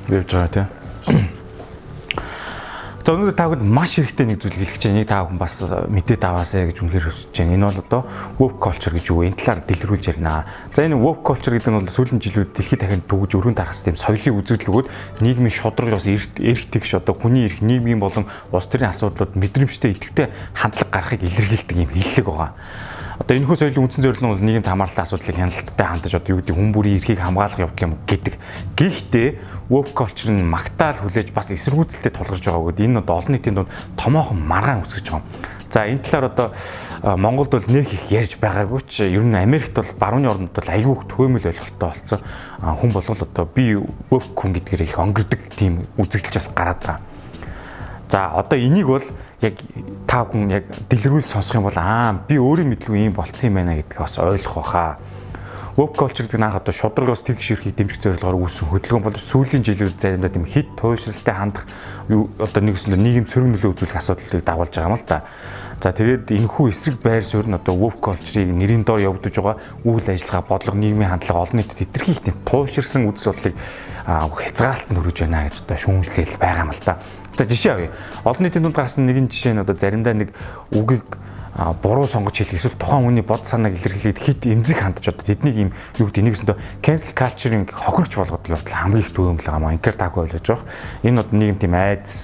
явж байгаа тийм. За өнөөдөр та бүхэнд маш хэрэгтэй нэг зүйл хэлэх гэж байна. Та бүхэн бас мэдээд аваасаа гэж үнэхээр хүсэж байна. Энэ бол одоо woke culture гэж юу вэ? Энэ талаар дэлгэрүүлж ярина. За энэ woke culture гэдэг нь бол сүүлийн жилүүд дэлхийд дахин төгөж өргөн тархас тийм соёлын үзэгдлүүд нийгмийн шударгаас эрх тэгш одоо хүний эрх нийгмийн болон улс төрийн асуудлууд мэдрэмжтэй идэвхтэй хандлага гарахыг илэрхийлдэг юм хэллэг байгаа. Одоо энэ хүү соёлын үндсэн зорилго нь бол нийгэмд хамааралтай асуудлыг хяналттай хандаж одоо юу гэдэг хүн бүрийн эрхийг хамгаалах явдал юм гэдэг. Гэхдээ woke culture нь магтаал хүлээж бас эсэргүүцэлтэд тулгарч байгаа гэдэг. Энэ одоо олон нийтийн дунд томоохон маргаан үсгэж байгаа. За энэ талаар одоо Монголд бол нэг их ярьж байгаагүй ч ер нь Америкт бол барууны орнууд бол аюул төвөөмөл ойлголттой болсон. Хүн болгол одоо би woke хүн гэдгээр их онгирдог тийм үзэгдэлч бас гараад байгаа. За одоо энийг бол яг та бүхэн яг дэлгэрүүлж сонсох юм бол би өөрөө мэдлгүй юм болцсон юм байна гэдгийг бас ойлгох байхаа. Woke culture гэдэг нь одоо шударгаас тэгш эрхийг дэмжих зорилгоор үүссэн хөдөлгөөн болж сүүлийн жилүүд заримдаа тийм хит туйшралтай хандах одоо нэгсэндээ нийгэм цөрөг нөлөө үзүүлэх асуудлыг дагуулж байгаа юм л да. За тэгээд энэхүү эсрэг байр суурь нь одоо woke culture-ыг нэрийн доор явагдаж байгаа үйл ажиллагаа, бодлого, нийгмийн хандлага олон нийтэд хэтэрхий их тийм туйширсан үзэл бодлыг хязгаарлалт нөрөж байна гэж одоо шүүмжлэл байгаа юм л да. За жишээ авъя. Олон нийтийн дунд гарсан нэгэн жишээ нь одоо заримдаа нэг үгийг буруу сонгож хэлэх эсвэл тухайн хүний бод санааг илэрхийлээд хит эмзэг хандж одоо тэднийг юм юу гэдэг нэгсэндээ cancel culture-ing хохирогч болгодог явдал хамгийн их төвөмөл байгаа маа. Ингээр таагүй ойлгож байгаа. Энэ одоо нийгэм тийм айдас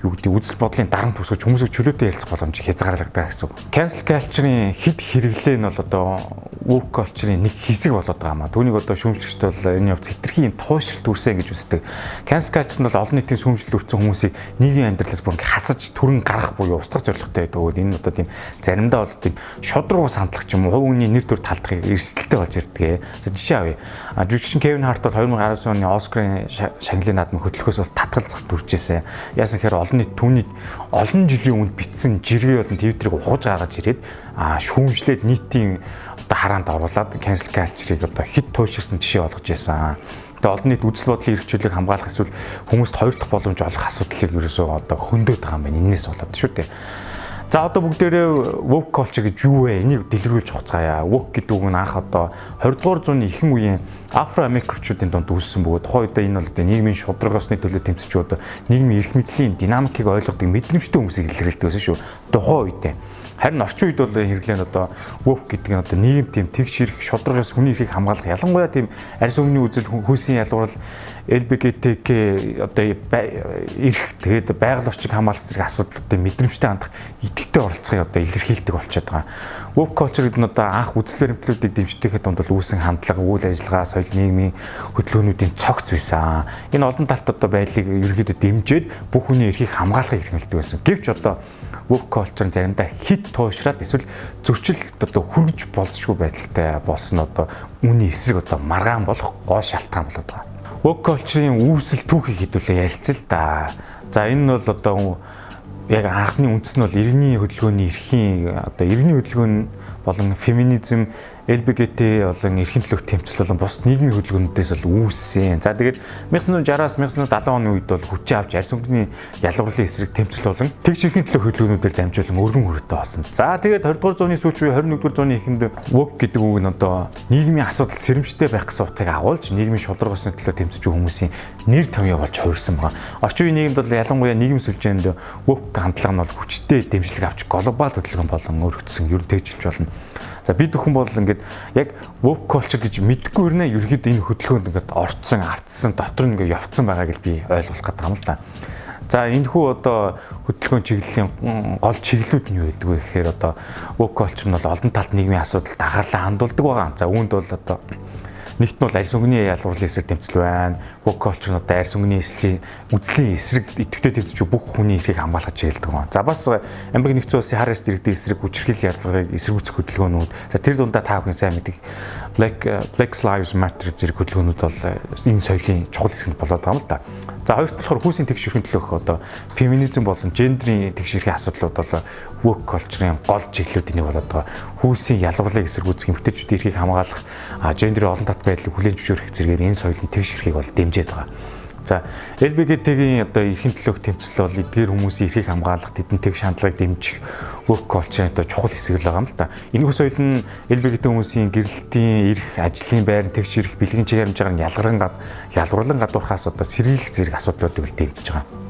юу гэдэг үзэл бодлын дарамт үсгэж хүмүүсийг чөлөөтэй ярилцах боломж хязгаарлагддаг гэсэн. Cancel culture-ийн хит хэрэглээ нь бол одоо woke culture-ийн нэг хэсэг болоод байгаа маа. Түүнийг одоо шүүмжлэгчд бол энэ явц хэтэрхий юм туушралт үүсэ гэж үздэг. Cancel culture нь бол олон нийтийн шүүмжлэл өртсөн хүмүүсийг нийгмийн амьдралаас бүр хасаж түрэн гаргах буюу устгах зорилготой байдаг. Энэ одоо тийм заримдаа бол тийм шудраг ус хандлах ч юм уу, хувь хүний нэр төр талдахыг эрсдэлтэй болж ирдэг. За жишээ авъя. Жүжигчин Кевин Харт бол 2019 оны Оскарын шагналын наадмын хөтлөхөөс бол татгалзах дүржсэн. Яасан гэхээр олон нийт түүнийг олон жилийн өмнө битсэн жиргээ болон твиттерийг ухаж гаргаж ирээд шүүмжлээд нийтийн одоо хараанд оруулаад cancel culture-ыг одоо хит туйширсан жишээ болгож байсан. Тэгээ олон нийт үзэл бодлын эрхчлөлийг хамгаалах эсвэл хүмүүст хоёр дахь боломж олох асуудлыг ерөөсөө одоо хөндөд байгаа юм байна. Энээс болоод шүү дээ. За одоо бүгдээрээ woke culture гэж юу вэ? Энийг дэлгэрүүлж хуцгаая. Woke гэдэг үг нь анх одоо 20 дугаар зууны ихэнх үеийн афро-америкчүүдийн дунд үүссэн бөгөөд тухайн үедээ энэ бол одоо нийгмийн шударгаасны төлөө тэмцэж одоо нийгмийн эрх мэдлийн динамикийг ойлгодог мэдрэмжтэй хүмүүсийг илэрхийлдэг байсан шүү. Тухайн үедээ. Харин орчин үед бол хэрэглэн одоо woke гэдэг нь одоо нийгэм тийм тэгш эрх шударгаас хүний эрхийг хамгаалах ялангуяа тийм арьс өмнө үзэл хүйсийн ялгуурал LGBTQ одоо эрх тэгээд байгаль орчиг хамгаалах зэрэг асуудлуудад мэдрэмжтэй хандах идэвхтэй оролцохыг одоо илэрхийлдэг болчиход байгаа. Woke culture гэдэг нь одоо анх үзэл баримтлалуудыг дэмждэхэд дунд бол үүсэн хандлага, үйл ажиллагаа, соёл нийгмийн хөдөлгөөнүүдийн цогц байсан. Энэ олон талт одоо байдлыг ерөнхийдөө дэмжиж бүх хүний эрхийг хамгаалахыг эрхэмлдэг байсан. Гэвч одоо woke culture заримдаа хит туушраад эсвэл зөрчилд одоо хүргэж болзошгүй байдалтай болсон одоо үүний эсрэг одоо маргаан болох гол шалтгаан болоод байгаа. Woke culture-ийн үүсэл түүхийг хэдүүлээ ярилцъя л да. За энэ нь бол одоо яг анхны үндэс нь бол иргэний хөдөлгөөний эрхийн одоо иргэний хөдөлгөөн болон феминизм LGBT болон эрхийн төлөөх тэмцэл болон бус нийгмийн хөдөлгөөнүүдээс бол үүссэн. За тэгээд 1960-аас 1970 оны үед бол хүчээ авч арьс өнгөний ялгуурлын эсрэг тэмцэл болон тэгш эрхийн төлөөх хөдөлгөөнүүдээр дамжуулан өргөн хүрээтэй болсон. За тэгээд 20 дугаар зууны сүүлч буюу 21 дугаар зууны эхэнд woke гэдэг үг нь одоо нийгмийн асуудал сэрэмжтэй байх гэсэн утгыг агуулж нийгмийн шударгаасны төлөө тэмцэж буй хүмүүсийн нэр томьёо болж хувирсан байна. Орчин үеийн нийгэмд бол ялангуяа нийгэм сүлжээнд woke хандлага нь бол хүчтэй дэмжлэг авч глобал хөдөлгөөн болон өргөцсөн ер тэгжилж болно. За бид бүхэн бол ингээд яг woke culture гэж мэдгүй ирнэ ерөөд энэ хөдөлгөөнд ингээд орцсон, автсан, дотор нь ингээд явцсан байгааг л би ойлгох гэдэг юм л да. За энэ хүү одоо хөдөлгөөн чиглэлийн гол чиглэлүүд нь юу гэдэг вэ гэхээр одоо woke culture нь бол олон талт нийгмийн асуудалд анхаарлаа хандуулдаг байгаа. За үүнд бол одоо нэгт нь бол арьс өнгөний ялгуурлын эсрэг тэмцэл байна. Woke culture нь одоо арьс өнгөний үзлийн эсрэг идэвхтэй тэмцэж бүх хүний эрхийг хамгаалах чиглэлдэг байна. За бас Америк нэгдсэн улсын хар эсрэг эсрэг хүчирхийлэл ярилцлагыг эсэргүүцэх хөдөлгөөнүүд. За тэр дундаа та бүхэн сайн мэддэг Black Lives Matter зэрэг хөдөлгөөнүүд бол энэ соёлын чухал хэсэг болоод байгаа юм л да. За хоёрт болохоор хүүсийн тэгш эрхийн төлөөх одоо феминизм болон гендрийн тэгш эрхийн асуудлууд бол woke culture-ийн гол чиглэлүүдийн нэг болоод байгаа. Хүүсийн ялгуурлыг эсэргүүцэх эмэгтэйчүүдийн эрхийг хамгаалах гендрийн олон талт байдлыг хүлээн зөвшөөрөх зэргээр энэ соёлын тэгш эрхийг бол дэмжиж байгаа. За LBGT-ийн одоо эрхийн төлөөх тэмцэл бол эдгээр хүмүүсийн эрхийг хамгаалах, тэдний тэг шаардлагыг дэмжих work culture-ийн одоо чухал хэсэг л байгаа юм л да. Энэхүү соёл нь LBGT хүмүүсийн гэрэлтийн эрх, ажлын байр, тэгш эрх, бэлгийн чигээр хэмжээгээр ялгарлан гадуурхаас одоо сэргийлэх зэрэг асуудлуудыг дэмжиж байгаа.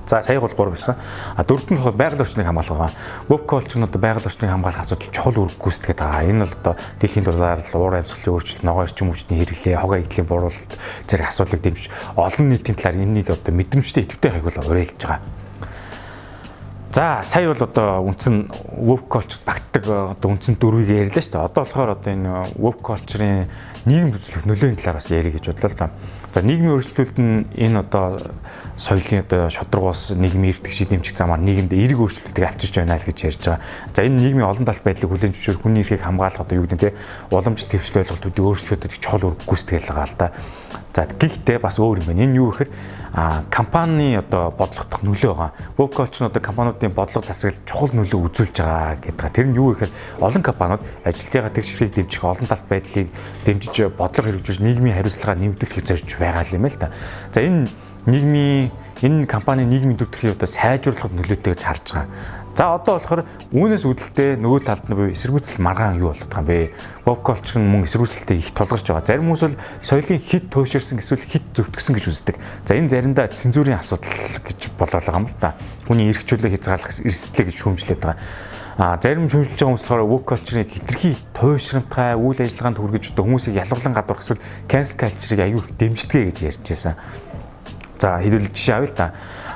За сая бол 3 байсан. Дөрөвт нь байгаль орчныг хамгаалах байгаа. Work culture нь одоо байгаль орчныг хамгаалах асуудал чухал үүрэг гүйцэтгэж байгаа. Энэ бол одоо дэлхийн дулаар уур амьсгалын өөрчлөлт, ногоон эрчим хүчний хэрэглээ, хогоо эдлийн буруулалт зэрэг асуудлыг дэмжиж олон нийтийн талаар энэнийг одоо мэдрэмжтэй идэвхтэй хаягуул уриалж байгаа. За сая бол одоо үндсэн work culture багтдаг одоо үндсэн дөрвийг ярьлаа шүү дээ. Одоо болохоор одоо энэ work culture-ийн нийгэм төзлөх нөлөөний талаар бас ярих гэж бодлоо л да. За нийгмийн өөрчлөлтүүд нь энэ одоо соёлын одоо шударгуус нийгмийн эрдэгчид дэмжих замаар нийгэмд эерэг өөрчлөлтийг авчирч байна л гэж ярьж байгаа. За энэ нийгмийн олон талт байдлыг хүлээн зөвшөөрөх, хүний эрхийг хамгаалах одоо юу гэдэг нь уламжлалт хөвшил ойлголтуудыг өөрчлөлтөд чухал үүрэг гүйцэтгэл байгаа л да. За гэхдээ бас өөр юм байна. Энэ юу гэхээр компани одоо бодлогодох нөлөө байгаа. Work culture нь одоо компаниудын бодлого засаглалд чухал нөлөө үзүүлж байгаа гэдэг. Тэр нь юу гэхээр олон компаниуд ажилтныхаа тэгш хэргийг дэмжих, олон талт байдлыг дэмжиж бодлого хэрэгжүүлж нийгмийн хариуцлагаа нэмэгдүүлэхийг зорж байгаа юм л да. За энэ компани нийгмийн төв төрхийг одоо сайжруулахад нөлөөтэй гэж харж байгаа. За одоо болохоор үүнээс үүдэлтэй нөгөө талд нь буюу эсэргүүцэл маргаан юу болоод байгаа юм бэ? Work culture нь мөн эсэргүүцэлтэй их тулгарч байгаа. Зарим хүмүүс бол соёлын хит туйширсан эсвэл хит зөвтгсөн гэж үздэг. За энэ заримдаа цензурын асуудал гэж болоод байгаа юм л да. Хүний эрх чөлөөг хязгаарлах эрсдлээ гэж шүүмжлээд байгаа. Зарим шүүмжилж байгаа хүмүүс болохоор work culture-ыг хитрхи туйшрамтай үйл ажиллагаанд хүргэж одоо хүмүүсийг ялгарлан гадуурх эсвэл cancel culture-ыг аюул их дэмждэг гэж ярьж байсан. За хэдүүл жишээ авъя л да.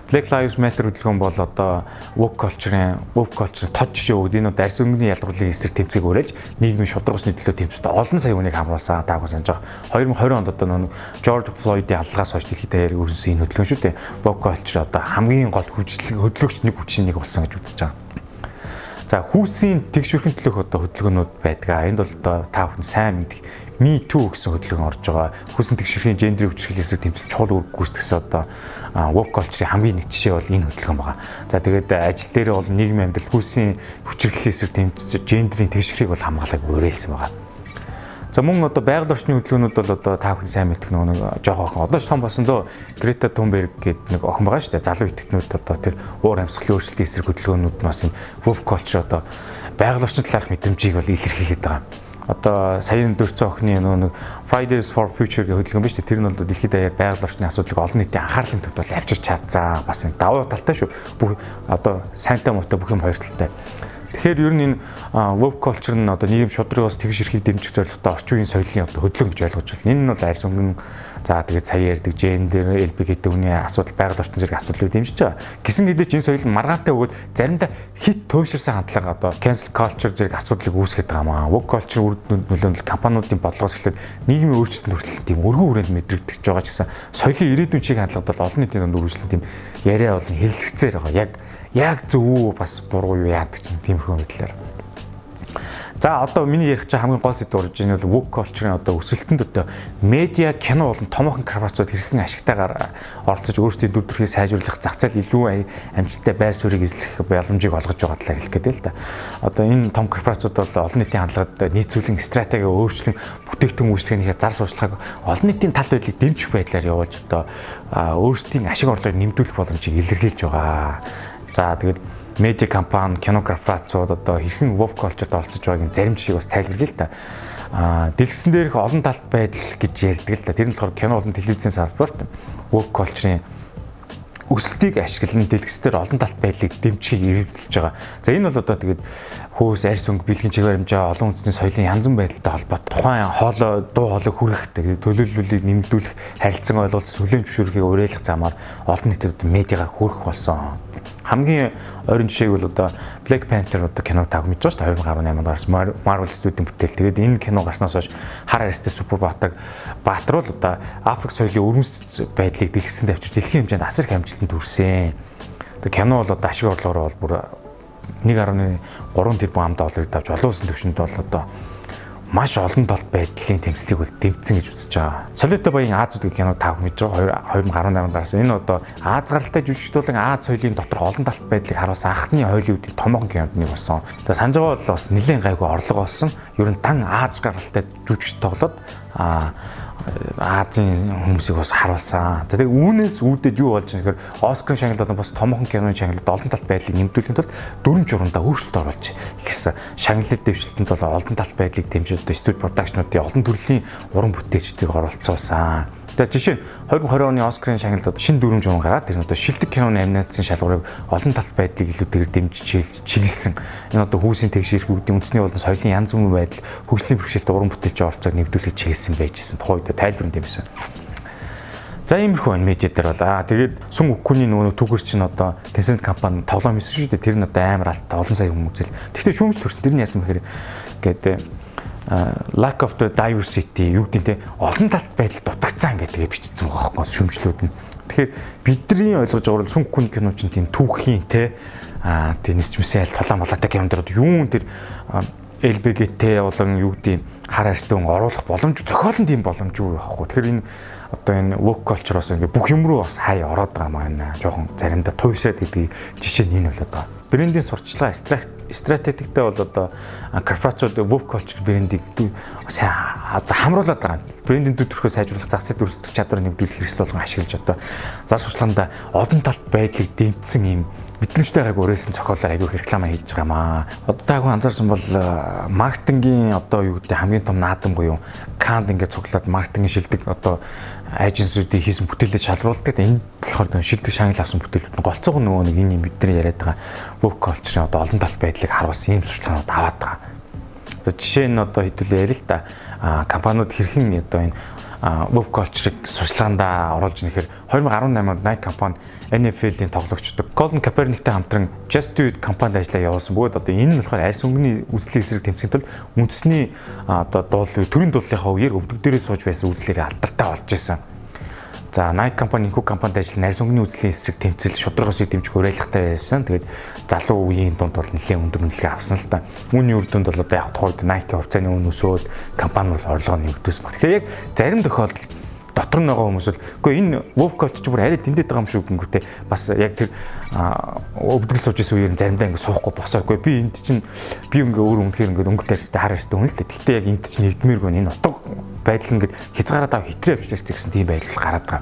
Black Lives Matter хөдөлгөөн бол одоо work culture-ийн тод жишээ өгд. Энэ арьс өнгөний ялгарлын эсрэг тэмцээг өрөөж нийгмийн шударгасны төлөө тэмцэлд олон сая хүнийг хамруулсан таагүй санаж байгаа. 2020 онд одоо нэг George Floyd-ийн аллагаас хойш дэлхийд даяар өрнөсөн энэ хөдөлгөөн шүү дээ. Work culture одоо хамгийн гол хөдөлгөгч нэг хүчин нэг болсон гэж үзэж байгаа. За хүүсийн тэгшүүрхэн төлөөх одоо хөдөлгөөнүүд байдаг. Энд бол одоо та бүхэн сайн мэдих Me Too гэсэн хөдөлгөөн орж байгаа. Хүүсийн тэгшүүрхийн гендрийн хүчирхийлэл эсрэг тэмцэл чухал үүрэг гүйцэтгэсэн одоо work culture-ийн хамгийн нэг жишээ бол энэ хөдөлгөөн байгаа. За тэгээд ажил дээр бол нийгмийн амьдрал хүүсийн хүчирхийлэл эсрэг тэмцэж гендрийн тэгшүүрхийг бол хамгаалаг уриалсан байгаа. За мөн одоо байгаль орчны хөдөлгөөнүүд бол одоо та бүхэн сайн мэдэх нэг жоох охин одоо ч том болсон дөө Грета Тунберг гэдэг нэг охин байгаа шүү дээ. Залуу итгэгчнүүд одоо тэр уур амьсгалын өөрчлөлтийн эсрэг хөдөлгөөнүүд бас энэ work culture одоо байгаль орчны талаарх мэдрэмжийг бол илэрхийлээд байгаа. Одоо саяны дөрцөн охины нэг Fridays for Future гэх хөдөлгөөн байна шүү дээ. Тэр нь бол дэлхийд даяар байгаль орчны асуудлыг олон нийтийн анхаарлын төвд бол авчирч чадсан. Бас энэ давуу талтай шүү. Бүх одоо сайнтай муутай бүх юм хоёр талтай. Тэгэхээр ер нь энэ work culture нь одоо нийгэм шудрагаас тэгш эрхийг дэмжих зорилготой орчин үеийн соёлын одоо хөдөлгөөн гэж ойлгож байна. Энэ нь бол арьс өнгөн за тэгээд сая ярьдаг gender, LBGT хүний асуудал, байгаль орчин зэрэг асуудлыг дэмжиж байгаа. Гэсэн хэдий ч энэ соёл нь маргаантай өгөөд заримдаа хит туйширсан хандлага одоо cancel culture зэрэг асуудлыг үүсгэж байгаа маа. Work culture үр нөлөөнд компаниудын бодлогоос эхлээд нийгмийн өөрчлөлт хүртэл тийм өргөн хүрээнд мэдрэгдэж байгаа ч гэсэн соёлын ирээдүйн чиг хандлагад бол олон нийтийн дунд үргэлжлэн тийм яриа болон хэлэлцээр байгаа. Яг зөв үү бас буруу юу яадаг чинь тиймэрхүү мэдлэр. За одоо миний ярих чинь хамгийн гол сэдв орж ийн бол work culture-ын одоо өсөлтөнд одоо медиа, кино болон томоохон корпорацууд хэрхэн ашигтайгаар оролцож өөрсдийн дүр төрхийг сайжруулах, зах зээлд илүү амжилттай байр суурийг эзлэх боломжийг олгож байгаа талаар хэлэх гэдэг л да. Одоо энэ том корпорацууд бол олон нийтийн хандлагад нийцүүлэн стратеги өөрчлөн бүтээгдэхүүн үйлчлэгээнийхээ зар сурталчилгааг олон нийтийн тал байдлыг дэмжих байдлаар явуулж одоо өөрсдийн ашиг орлогыг нэмэгдүүлэх боломжийг илэрхийлж байгаа. За тэгээд медиа компани, кино корпорацууд одоо хэрхэн work culture-д оролцож байгааг зарим жишээг бас тайлбарлая л та. Дэлгэцэн дээрх олон талт байдал гэж ярьдаг л та. Тэр нь болохоор кино болон телевизийн салбарт work culture-ийн өсөлтийг ашиглан дэлгэцээр олон талт байдлыг дэмжихийг эргэлдэж байгаа. За энэ бол одоо тэгээд хөөс, арьс өнгө, бэлгийн чигээр хэмжээ олон үндэсний соёлын янз бүрийн байдалтай холбоотой тухайн хоолой, дуу хоолойг хүргэх, төлөвлөлийг нэмэгдүүлэх, харилцан ойлголт, сүлээн зөвшөөрөхийг уриалгах замаар олон нийтэд медиагаар хүргэх болсон. Хамгийн ойрын жишээг бол одоо Black Panther одоо кино таг мэдж байгаа шүү дээ 2018 онд гарсан Marvel Studio-ийн бүтээл. Тэгээд энэ кино гарснаас хойш хар арьстай супер баатар бол одоо Африк соёлын өрнөс байдлыг дэлгэцэнд авчирч дэлхийн хэмжээнд асар их амжилтанд хүрсэн. Тэгээд кино бол одоо ашиг орлогоор бол бүр 1.3 тэрбум $, давж олон улсын түвшинд бол одоо маш олон талт байдлын тэмцлийг бол дэмжсэн гэж үзэж байгаа. Солиотой баян Аз үздэг кино та бүхэн мэдж байгаа 2018 гарсан. Энэ одоо Аз гаралтай жүжигчдүүлэн Аз соёлын дотор олон талт байдлыг харуулсан анхны Холливуудын томоохон кинонд нэг болсон. Тэгээ санаж байгаа бол бас нэлээд гайгүй орлого болсон. Ер нь дан Аз гаралтай жүжигч тоглоод Азийн хүмүүсийг бас харуулсан. За тэгээ үүнээс үүдээд юу болж байгаа гэхээр Оскарын шагнал болон бас томоохон киноны шагналд олон талт байдлыг нэмэгдүүлэхэд бол дүрм журмандаа өөрчлөлт оруулж ихсэн. Шагналын дэвшилтэнд бол олон талт байдлыг дэмжиж одоо студи продакшнуудын олон төрлийн уран бүтээлчдийг оролцуулсан. Тэгээ жишээ нь 2020 оны Оскарын шагналд шинэ дүрм журам гараад тэр нь одоо шилдэг киноны номинацийн шалгуурыг олон талт байдлыг илүүтэйгээр дэмжиж чиглэсэн. Энэ одоо хүүсийн тэгш ирэх үүдийн үндэсний болон соёлын янз бүрийн байдал хөгжлийн бэрхшээлт уран бүтээлч оролцоог нэмэгдүүлэх чиглэсэн байжсэн. Тухайн үед тайлбар дэмжсэн. За иймэрхүү медиа дээр бол тэгээд Сүм Үкүний нөгөө түүхэр чинь одоо Tencent компани тоглоом хийсэн шүү дээ. Тэр нь одоо амар алт олон сая хүмүүс үзэл. Гэхдээ шүүмжлэл төрсөн. Тэр нь яасан бэхээр гэдэг lack of the diversity юу гэдэг те олон талт байдал дутагцсан гэдэг бичсэн байгаа байхгүй шүүмжлүүд нь. Тэгэхээр бидний ойлгож байгаа бол Сүм Үкүний кино чинь тийм түүхийн те тэнэс чимсэл тулаан малаатай кинонд юун тэр LGBT болон юу гэдэг хар арьстай оруулах боломж зохиолн тийм боломжгүй байхгүй. Тэгэхээр энэ одоо энэ woke culture-оос ингээ бүх юм руу бас хаяа ороод байгаа маань жоохон заримдаа туйшаад гэдэг жишээ нь энэ бол одоо брендийн сурчлага стратегтэй бол одоо корпорацууд woke culture брендийг сайн одоо хамруулад байгаа. Брендийн төтөрхөө сайжруулах зах зээл өрсөлдөх чадварыг нэмэгдүүлэх хэрэгсэл болгон ашиглаж одоо зар сурталчилгаанд олон талт байдлыг дэмжсэн юм мэдрэмжтэй гайг өрөөсөн зохиолоор аягүй реклама хийж байгаа маа. Одоо таагүй анзаарсан бол маркетингийн одоо юу гэдэг хамгийн том наадам буюу Cannes ингээд цуглаад маркетингийн шилдэг одоо аженсуудыг хийсэн бүтээлээ шалруулдаг. Энэ болохоор шилдэг шагнал авсан бүтээлүүд нь голцоог нөгөө нэг энэ бидний яриад байгаа woke culture-ийн одоо олон талт байдлыг харуулсан ийм сурталчилгаанууд аваад байгаа. За жишээ нь одоо хэдүүлээ ярил л да. Компаниуд хэрхэн одоо энэ woke culture-ыг сурталчилгаанд оруулж нэхэр 2018 онд Nike компани NFL-ийн тоглогчдод Colin Kaepernick-тэй хамтран Just Do It компанид ажиллаа явуулсан. Бөгөөд одоо энэ нь болохоор арьс өнгөний үзлийг эсрэг тэмцэхэд бол үндэсний одоо төрийн дуулынхаа үеэр өвдөг дээрээ сууж байсан үйлдэлээр алдартай болж исэн. За Nike компани энэхүү компанид ажиллана арьс өнгөний үзлийн эсрэг тэмцэл шударгаас дэмжих уриалгатай байсан. Тэгээд залуу үеийн дунд бол нэлээд өндөр үнэлгээ авсан л та. Үүний үр дүнд бол одоо яг тухайд Nike хувьцааны үн өсөөд компани бол орлогоо нэмэгдүүлсэн баг. Тэгэхээр яг зарим тохиолдолд дотор нь байгаа хүмүүс бол үгүй энэ woke culture ч бүр арай тэндэд байгаа юм шүү гингүүтэй бас яг тэр өвдгөл сууж исэн үеэр заримдаа ингэ суухгүй босоогүй би энд чинь би ингээ өөр үнэхээр ингээ өнгөтэй харьцтай хар харьцтай хүн л дээ. Гэхдээ яг энд чинь нэгдмээргүй энэ утга байдал ингээ хязгаараад ав хэтрээ авчирс гэсэн тийм байдал гараад байгаа.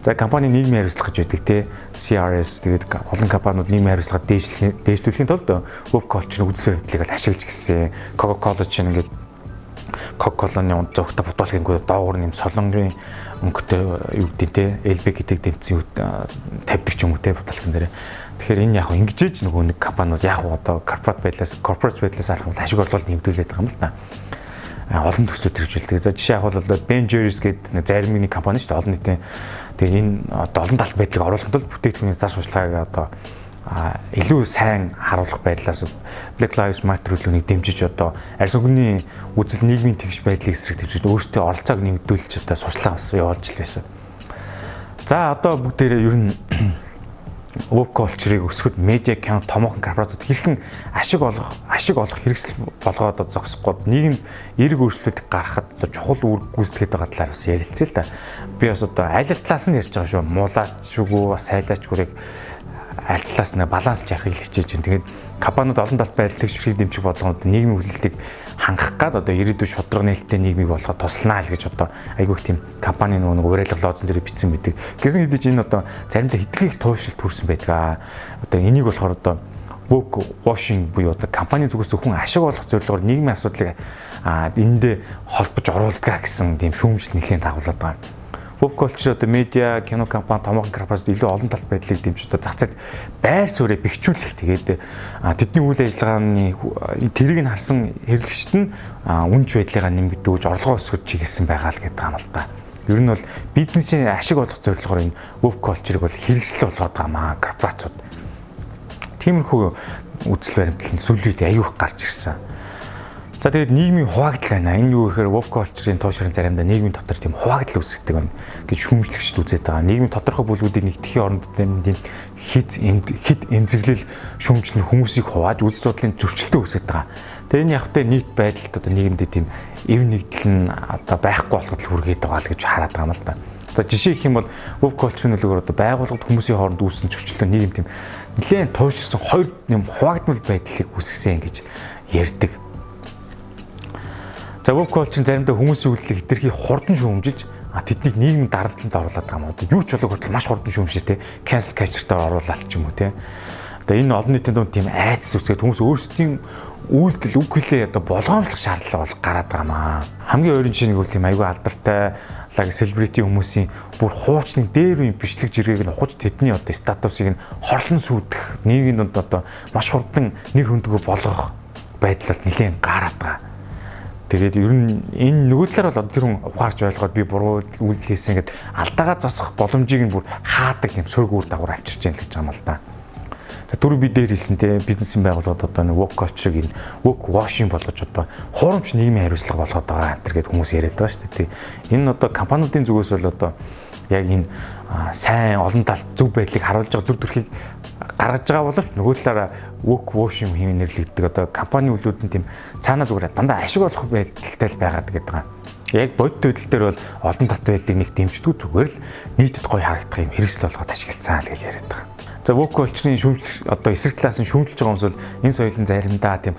За компани нийгмийн хариуцлага гэж байдаг те CRS тэгээд олон компаниуд нийгмийн хариуцлагаа дээшлүүлэхийн тулд woke culture-ийн үзэл баримтлалыг ашиглаж гисэн. Coca-Cola чинь ингээ Coca-Cola-ны унтцогтой бодолгингүүд доогуур нэм солонгын өнгөтэй юу гэдэг те LGBT тэмцэн тавьдаг ч юм уу те бодолгин дээр. Тэгэхээр энэ яг ингэж нөгөө нэг компаниуд яг одоо корпорат байдлаас харах юм ашиг орлуулалт нэмэгдүүлээд байгаа юм л та. Олон төслүүд хэрэгжүүлдэг. За жишээ авах бол Ben Jerry's гэдэг зарим нэг компани шүү дээ. Олон нийтийн тэгээ энэ одоо олон талт байдлыг оруулахад бол бүтээгдэхүүний зар сурталчилгааг одоо илүү сайн харуулах байдлаас Black Lives Matter төлөвлөгөөнийг дэмжиж одоо арьс өнгөний үзэл нийгмийн тэгш байдлыг эсрэг төвчд өөрсдөө оролцоог нэмэгдүүлж одоо сурчлага бас явуулж л байсан. За одоо бүгдээрээ ер нь woke culture-ыг өсгөхөд медиа кино томоохон корпорацууд хэрхэн ашиг олох хэрэгсэл болгоод зогсохгүй нийгэмд эерэг өөрчлөлт гаргахад чухал үүрэг гүйцэтгэж байгаа талаар бас ярилцъя л да. Би бас одоо аль талаас нь ярьж байгаа шүү. Муулаачгүй бас сайлаачгүй аль талаас нь баланс жарахыг хичээж байна. Тэгээд компаниуд олон талт байдал тэгшэрхийг дэмжих бодлогод нийгмийн хүлээлтийг хангах гад одоо ирээдүйн шудраг нээлттэй нийгмийг болгоход туслана л гэж одоо айгүй их тийм компани нөгөө уриалга лоозон дээр бичсэн байдаг. Гэсэн хэдий ч энэ одоо заримдаа хитрхи туушилт төрсэн байдаг. Одоо энийг болохоор одоо woke washing буюу одоо компани зүгээс зөвхөн ашиг олох зорилгоор нийгмийн асуудлыг эндээ холбож оруулдаг гэсэн тийм шүүмжлэл нэлээд дагуулдаг байна. Woke culture одоо медиа, кино компани, томоохон корпорац илүү олон талт байдлыг дэмжиж одоо зах зээлд байр суурийг бэхжүүлэх тэгээд тэдний үйл ажиллагааны тэрийг нь харсан хэрэглэгчд нь үнж байдлыгаа нэмэгдүүлж орлогоо өсгөж чиглэсэн байгаа л гэдэг юм л да. Ер нь бол бизнесийн ашиг олох зорилгоор энэ woke culture-ыг бол хэрэгсэл болгоод байгаа маа корпорацууд. Тиймэрхүү үзэл баримтлал нь сүүлийн үед аюух гарч ирсэн. За тэгээд нийгмийн хуваагдал байна. Энэ юу гэхээр woke culture-ийн туушрын заримдаа нийгмийн дотор тийм хуваагдал үүсгдэг байна гэж шүүмжлэгчд үзээд байгаа. Нийгмийн тодорхой бүлгүүдийн нэгтгэхийн оронд энэ хит эмзэглэл шүүмжлэн хүмүүсийг хувааж үйл судлалын зөрчилтөө үүсгэж байгаа. Тэгээд энэ явахтай нийт байдалд одоо нийгэмдээ тийм эв нэгдэл нь одоо байхгүй болгох хүргээд байгаа л гэж хараад байгаа юм л да. За жишээ гэх юм бол woke culture-ийн нөлөөгөөр одоо байгууллагад хүмүүсийн хооронд үүссэн зөрчилтөө нийгэм тийм нэлээд туушрсан хоёр юм хуваагдмал байдлыг үүсгэсэн гэж ярьдаг. За woke culture заримдаа хүмүүсийн үйлдэлийг хэтэрхий хурдан шүүмжиж тэднийг нийгмийн дарамтлалд оруулаад байгаа юм. Одоо юу ч болог хүртэл маш хурдан шүүмжээ те cancel culture-таар оруулаад ч юм уу те. Одоо энэ олон нийтийн дунд тийм айдас үсгээд хүмүүс өөрсдийн үйлдэл үг хэлээ одоо болгоомжлох шаардлага бол гараад байгаа маа. Хамгийн ойрын жишээ нэг бол тийм айгүй алдартай лаг селебрити хүмүүсийн бүр хуучны дээр үеийн бичлэг жиргэг нь ухаж тэдний одоо статусыг нь хорлон сүйдэх нийгмийн дунд одоо маш хурдан нэр хүндгөө болгох байдал бол нэлээд гараад байгаа. Тэгээд ер нь энэ нөгөө талаар бол тэр хүн ухаарч ойлгоод би буруу үйлдэл хийсэн гэд алдаагаа зогсох боломжийг нь бүр хаадаг юм сөрөг үр дагавар авчирч яах гэж байгаа юм л да. За түрүү би дээр хэлсэн те бизнесийн байгууллагууд одоо нэг woke culture-ыг энэ woke washing болгож одоо хуурамч нийгмийн хариуцлага болгоод байгаа энэ гэд хүмүүс яриад байгаа шүү дээ. Энэ одоо компаниудын зүгээс бол одоо яг энэ сайн олон талт зөв байдлыг харуулж байгаа төр төрхийг гаргаж байгаа боловч нөгөө талаараа woke washing хэмээн нэрлэгддэг одоо компани үйлүүд нь тийм цаанаа зүгээр дандаа ашиг олох байдалтай л байгаад гэдэг байгаа. Яг бодит байдал дээр бол олон талт байдлыг нэг дэмждэг зүгээр л нийтэд гоё харагдах юм хэрэгсэл болгоод ашиглацсан л гэж яриад байгаа. За woke culture-ийн шүүмжлэх одоо эсрэг талаас нь шүүмжилж байгаа хүмүүс бол энэ соёлын заримдаа тийм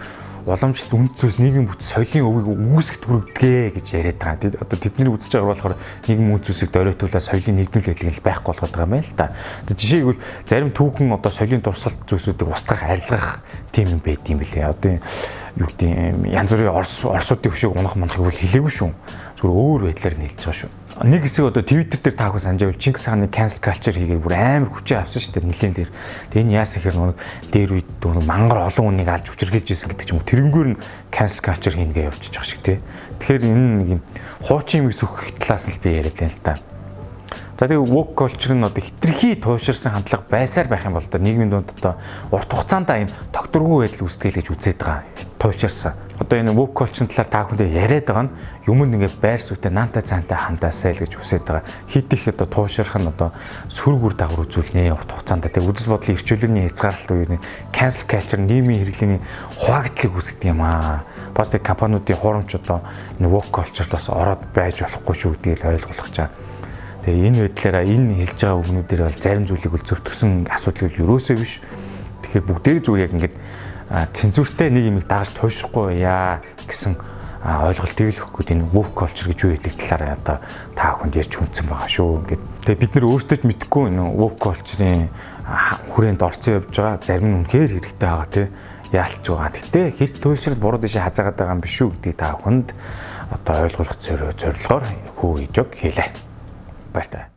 уламжлалт үнд зүйлс нийгмийн бүт соёлын өвийг үүсгэж хүргэдэг гэж яриад байгаа. Одоо тэдний үзэж байгаа болохоор нийгмийн үнд зүйлсийг дөрөөтүүлээ соёлын нэгдмэл байдлыг л байхгүй болгоод байгаа юм байна л та. Жишээг бол зарим түүхэн одоо соёлын дурсгалт зүйлсүүдийг устгах, арилгах тийм юм байд юм билээ. Одоо юу гэдэг янз бүрийн орсуудын хөшөөг унах манахыг бол хэлээгүй шүү. Зүгээр өөр байдлаар нийлж байгаа шүү. Нэг хэсэг одоо Twitter дээр та бүхэн санаж байвал Чингис хааны cancel culture хийгээд бүр амар хүчээ авсан шүү дээ нэлээд дээр. Тэгээ энэ яасан хэрэг нэг дээр үед нэг мангар олон хүнийг алж хүчрхийлж ирсэн гэдэг ч юм уу. Тэрнгээр нь cancel culture хийнгээ явуулчих жоох шиг тий. Тэгэхээр энэ нэг юм хуучин юм сүхэх талаас нь л би яриад байна л да. За тэгээ woke culture нь одоо хитрхи тууширсан хандлага байсаар байх юм бол одоо нийгмийн дунд одоо урт хугацаанд ийм тогтворгүй байдал үүсгэл гэж үзээд байгаа. Тууширсан. Одоо энэ woke culture талаар та бүхэндээ яриад байгаа нь юм ингээд байр суйтай наантай цаантай хандаасаа л гэж үсээд байгаа. Хит их одоо тууширх нь одоо сүргүр дагавар үзүүлнэ урт хугацаанд. Тэгээ үзэл бодлын эрчүүлэлний хязгаарлалт үеийн cancel culture нийгмийн хэрэглээний хуваагдлыг үүсгэдэг юм аа. Бас тэг компаниудын хуурамч одоо энэ woke culture бас ороод байж болохгүй шүү гэдгийг ойлгох чаа. Тэгээ энэ байдлаараа энэ хэлж байгаа үгнүүдээр бол зарим зүйлийг бол зөвтгсөн асуудал юусоо биш. Тэгэхээр бүгдээ зүгээр яг ингээд цензуртай нэг юм дагаж туушрахгүй яа гэсэн ойлголтыг л өгөх гээд энэ woke culture гэж юу гэдэг талаараа одоо та бүхэнд ярьж хүндсэн байгаа шүү. Ингээд тэгээ бид нар өөрсдөө ч мэдэхгүй энэ woke culture-ийн хүрээнд орцсон явж байгаа зарим нь үнэхээр хэрэгтэй байгаа тий яалч байгаа. Гэтэ хэд туушрал буруу дэше хазаагаад байгаа юм биш үү гэдгийг та бүхэнд одоо ойлгох зорилгоор хүү гэж хэлээ. Баярлалаа.